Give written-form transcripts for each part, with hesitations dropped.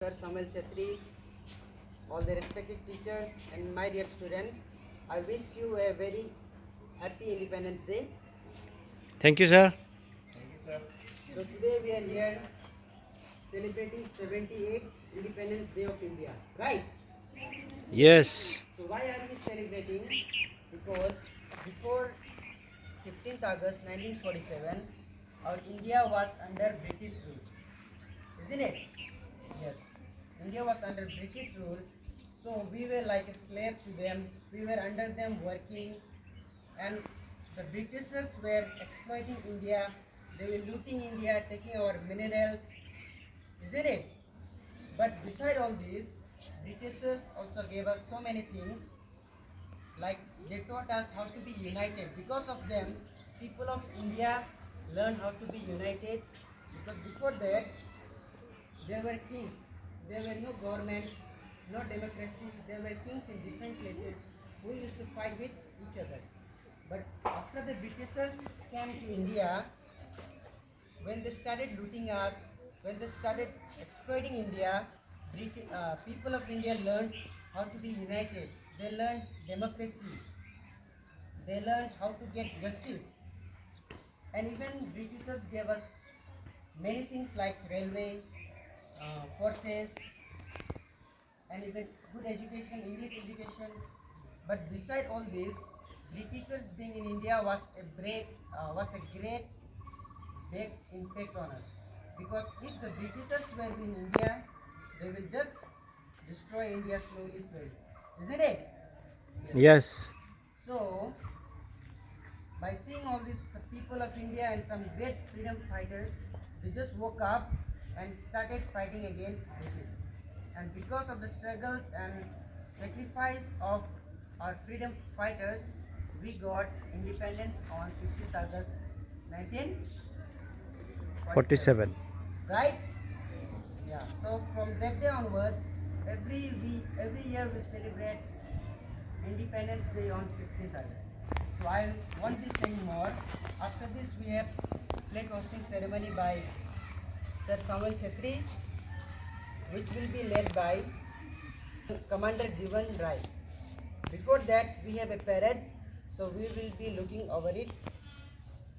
Sir Samuel Chetri, all the respected teachers and my dear students, I wish you a very happy Independence Day. Thank you, sir. So today we are here celebrating 78th Independence Day of India, right? Yes. So why are we celebrating? Because before 15th August 1947, our India was under British rule, isn't it? Yes. India was under British rule, so we were like a slave to them. We were under them working, and the Britishers were exploiting India. They were looting India, taking our minerals, isn't it? But beside all this, Britishers also gave us so many things, like they taught us how to be united. Because of them, people of India learned how to be united. Because before that, there were kings. There were no government, no democracy. There were kings in different places who used to fight with each other. But after the Britishers came to India, when they started looting us, when they started exploiting India, people of India learned how to be united. They learned democracy. They learned how to get justice. And even Britishers gave us many things like railway, forces, and even good education, English education. But beside all this, Britishers being in India was a great big impact on us. Because if the Britishers were in India, they will just destroy India slowly, slowly. Isn't it? Yes. Yes. So, by seeing all these people of India and some great freedom fighters, they just woke up and started fighting against British. And because of the struggles and sacrifice of our freedom fighters, we got independence on 15th August 1947. 47. Right? Yeah. So from that day onwards, every year we celebrate Independence Day on 15th August. So I won't be saying more. After this, we have flag hosting ceremony by Sir Samuel Chetri, which will be led by Commander Jivan Rai. Before that, we have a parade, so we will be looking over it.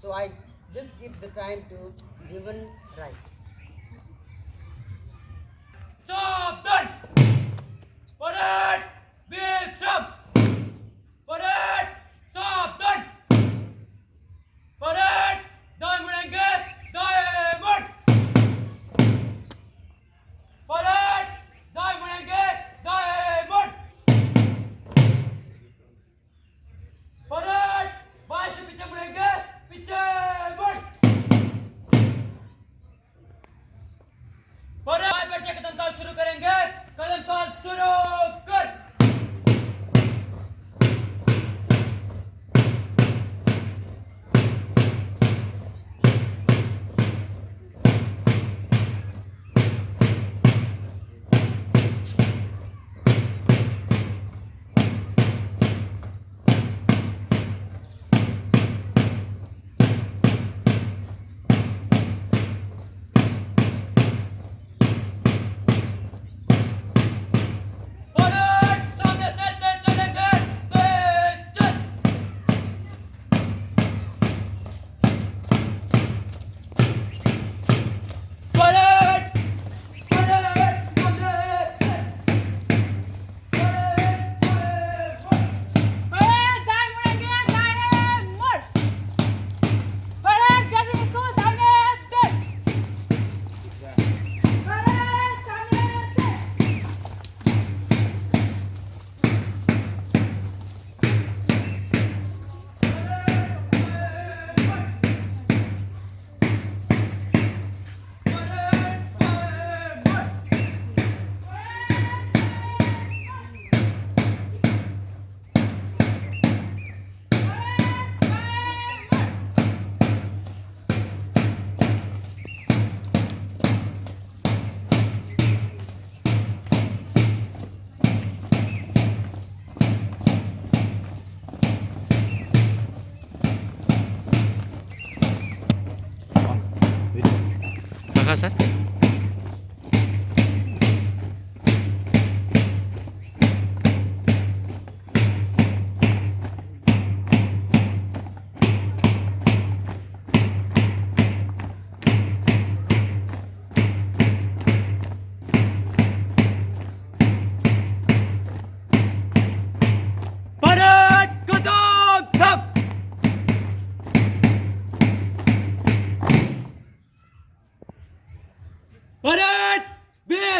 So I just give the time to Jivan Rai. सावधान parade विश्राम parade सावधान parade दाएं मुड़ेंगे दाएं मुड़ parade दाएं मुड़ेंगे दाएं मुड़ parade बाएं से पीछे मुड़ेंगे पीछे मुड़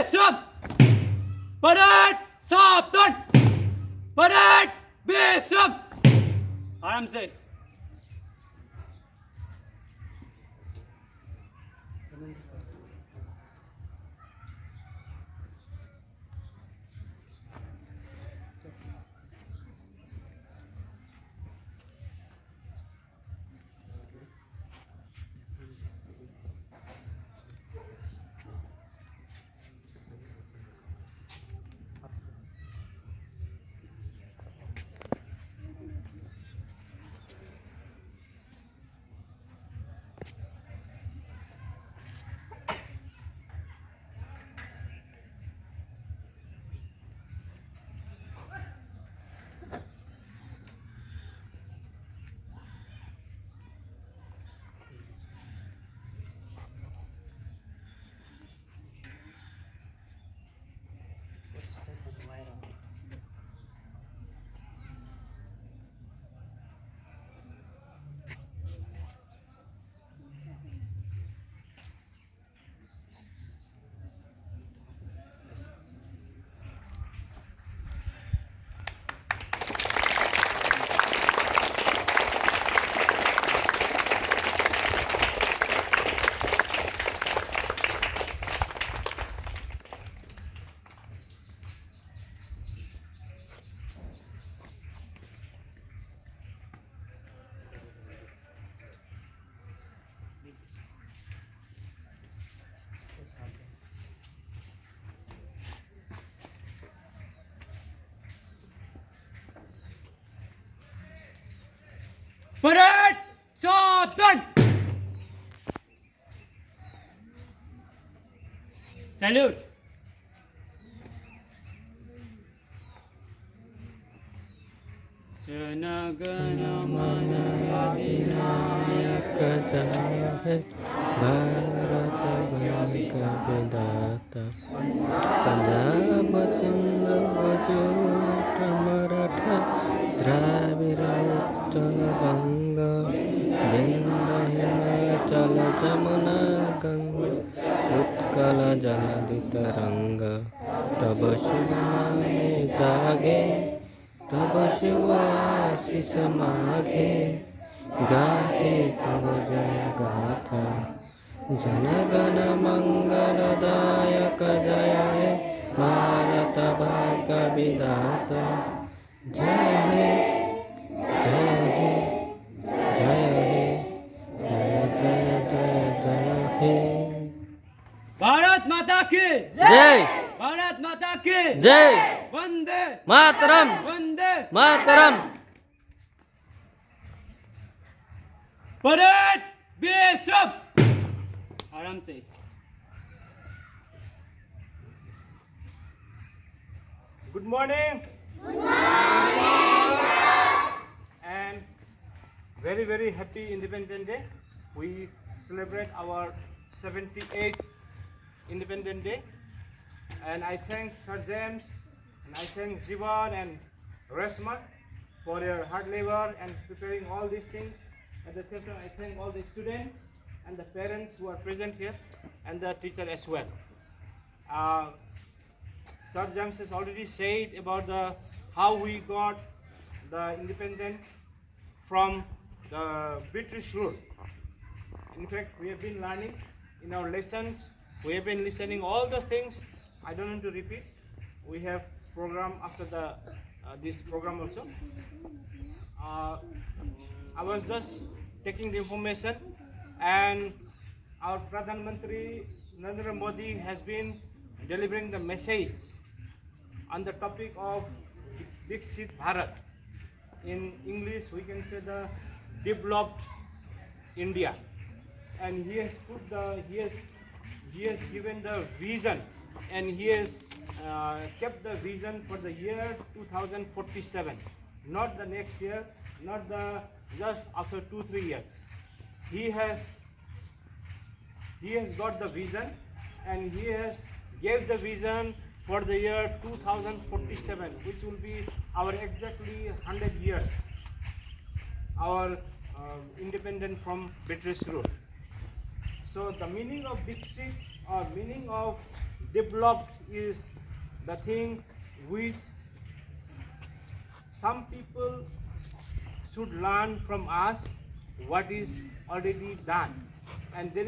विश्राम परेड सावधान परेड विश्राम आराम से परेड सावधान सैल्यूट जन गण मन अधिनायक जय भारत भाग्य विधाता पंजाब सिंध गुजरात मराठा द्राविड़ उत्कल बंग विंध्य हिमाचल जमुना गंगा उत्कल जलधि तरंग तब शिव नामे जागे तब शिव आशीष मागे गाहे तब जय गाथा जन गण मंगलदायक जय हे भारत भाग्य विधाता जय हे जय हे जय हे जय जय जय जय हे भारत माता की जय भारत माता की जय वंदे मातरम वंदे मातरम परेड विश्राम आराम से Good morning. And very happy Independence Day. We celebrate our 78th Independence Day. And I thank Sir James and I thank Zivan and Resma for their hard labor and preparing all these things. At the same time, I thank all the students and the parents who are present here and the teacher as well. Sir James has already said about how we got the independence from the British rule. In fact, we have been learning in our lessons. We have been listening all the things. I don't want to repeat. We have program after this program also. I was just taking the information, and our Pradhan Mantri Narendra Modi has been delivering the message on the topic of Viksit Bharat. In English, we can say the developed India, and he has given the vision, and he has kept the vision for the year 2047, not the next year, not the just after 2-3 years. He has got the vision, and he has gave the vision for the year 2047, which will be our exactly 100 years, our independent from British rule. So the meaning of Viksit or meaning of developed is the thing which some people should learn from us what is already done. And there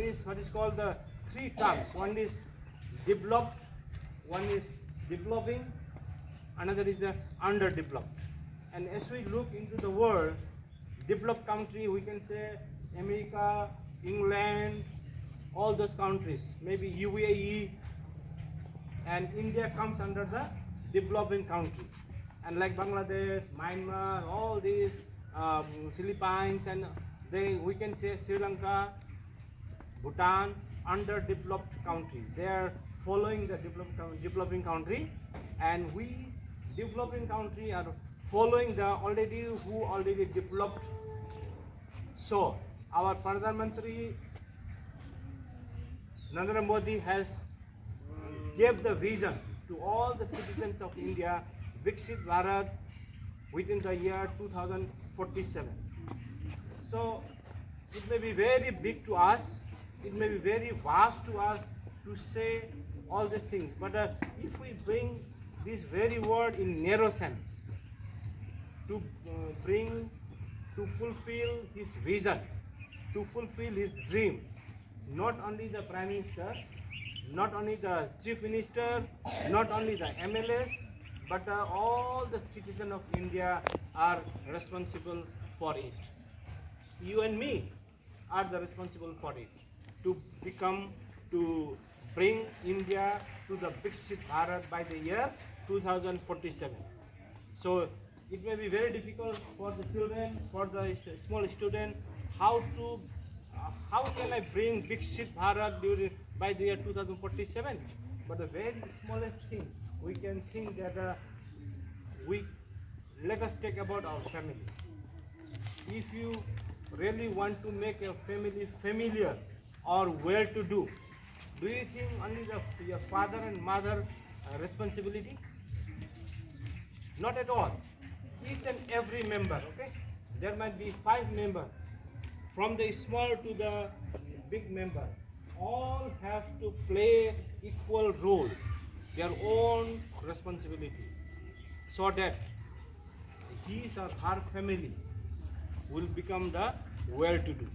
is what is called the three terms. One is developed, one is developing, another is the underdeveloped. And as we look into the world, developed country, we can say America, England, all those countries, maybe UAE, and India comes under the developing country. And like Bangladesh, Myanmar, all these Philippines, and we can say Sri Lanka, Bhutan, underdeveloped countries. They are following the developing country, and we developing country are following the who already developed. So our Pradhan Mantri Narendra Modi has gave the vision to all the citizens of India, Viksit Bharat within the year 2047. So it may be very big to us, it may be very vast to us to say all these things, but if we bring this very word in narrow sense, to fulfill his vision, to fulfill his dream, not only the Prime Minister, not only the Chief Minister, not only the MLAs, but all the citizens of India are responsible for it. You and me are the responsible for it, to bring India to the Viksit Bharat by the year 2047. So it may be very difficult for the children, for the small student, how can I bring Viksit Bharat by the year 2047? But the very smallest thing, we can think that let us take about our family. If you really want to make a family familiar or well-to-do, do you think only your father and mother responsibility? Not at all. Each and every member, okay? There might be 5 members, from the small to the big member. All have to play equal role, their own responsibility, so that his or her family will become the well-to-do.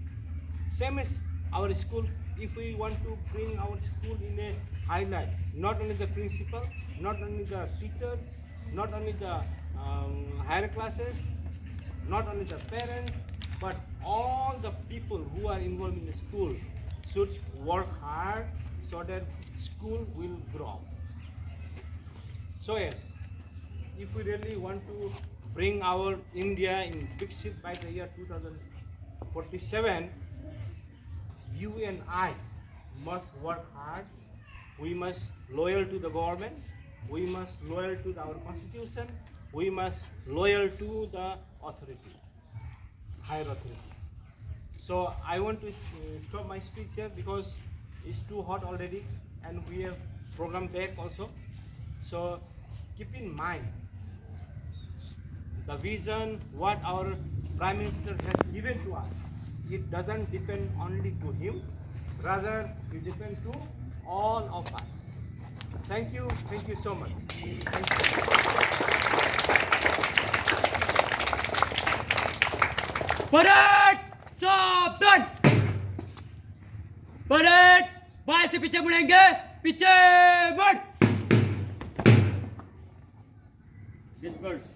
Same as our school. If we want to bring our school in a highlight, not only the principal, not only the teachers, not only the higher classes, not only the parents, but all the people who are involved in the school should work hard so that school will grow. So yes, if we really want to bring our India in Viksit by the year 2047, you and I must work hard. We must loyal to the government. We must loyal to our constitution. We must loyal to the authority, higher authority. So I want to stop my speech here because it's too hot already, and we have program back also. So keep in mind the vision what our Prime Minister has given to us. It doesn't depend only to him, rather it depends to all of us. Thank you so much. Thank you. Parade सावधान, parade बाएं से पीछे मुड़ेंगे, पीछे मुड़। Disperse.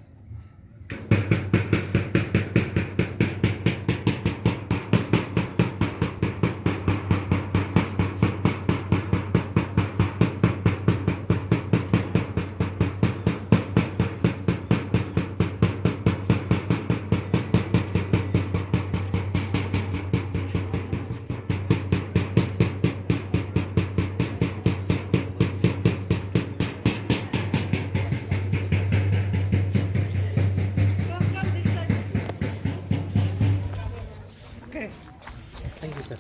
Thank you, sir.